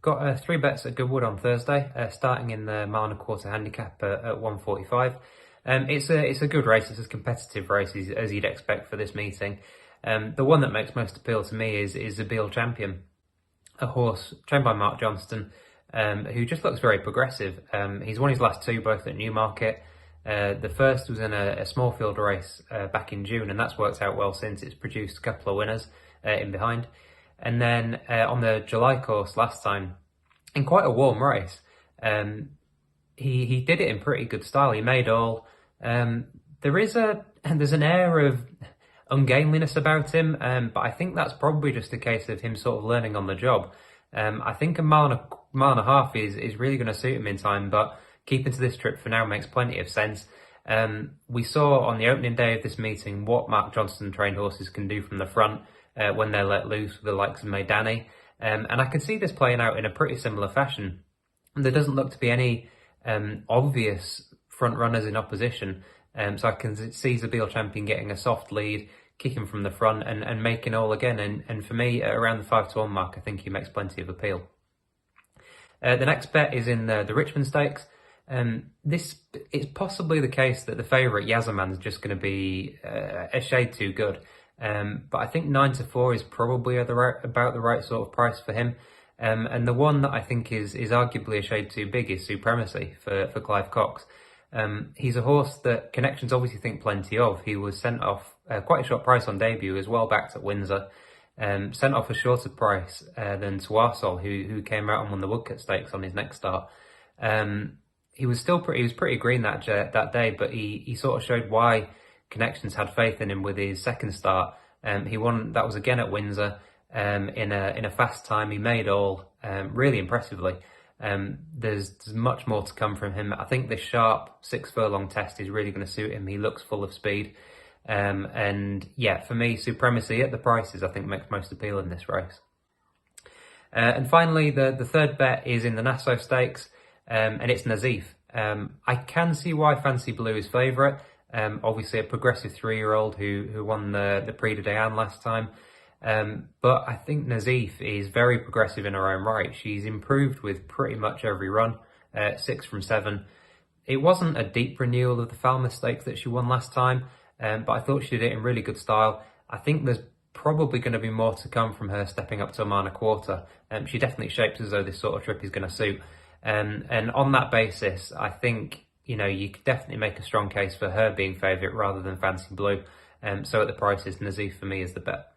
Got 3 bets at Goodwood on Thursday, starting in the mile and a quarter handicap at 145. It's a good race. It's a competitive race as you'd expect for this meeting. The one that makes most appeal to me is Zabeel Champion, a horse trained by Mark Johnston, who just looks very progressive. He's won his last 2, both at Newmarket. The first was in a small field race back in June, and that's worked out well since. It's produced a couple of winners in behind. And then on the July course last time, in quite a warm race, he did it in pretty good style. He made all. There's an air of ungainliness about him, but I think that's probably just a case of him sort of learning on the job. I think a mile and a half is really going to suit him in time, but keeping to this trip for now makes plenty of sense. We saw on the opening day of this meeting what Mark Johnston trained horses can do from the front when they're let loose with the likes of Maidani. And I can see this playing out in a pretty similar fashion. There doesn't look to be any obvious front runners in opposition. So I can see Zabeel Champion getting a soft lead, kicking from the front and making all again. And for me, at around the 5-1 mark, I think he makes plenty of appeal. The next bet is in the Richmond Stakes. This is possibly the case that the favourite Yazaman's just going to be a shade too good. But I think 9-4 is probably about the right sort of price for him. And the one that I think is arguably a shade too big is Supremacy for Clive Cox. He's a horse that connections obviously think plenty of. He was sent off quite a short price on debut, as well backed at Windsor. Sent off a shorter price than Tuarsol, who came out and won the Woodcote Stakes on his next start. He was pretty green that day, but he sort of showed why connections had faith in him with his second start. He won, that was again at Windsor, in a fast time. He made all really impressively. There's much more to come from him. I think this sharp 6 furlong test is really going to suit him. He looks full of speed. And yeah, for me, Supremacy at the prices I think makes most appeal in this race. And finally, the third bet is in the Nassau Stakes, and it's Nazif. I can see why Fancy Blue is favourite. Obviously a progressive 3-year-old who won the Prix de Diane last time. But I think Nazif is very progressive in her own right. She's improved with pretty much every run, 6 from 7. It wasn't a deep renewal of the Falmouth Stakes that she won last time, but I thought she did it in really good style. I think there's probably going to be more to come from her stepping up to a mile and a quarter. She definitely shapes as though this sort of trip is going to suit. And on that basis, I think, you could definitely make a strong case for her being favourite rather than Fancy Blue. So at the prices, Nazif for me is the bet.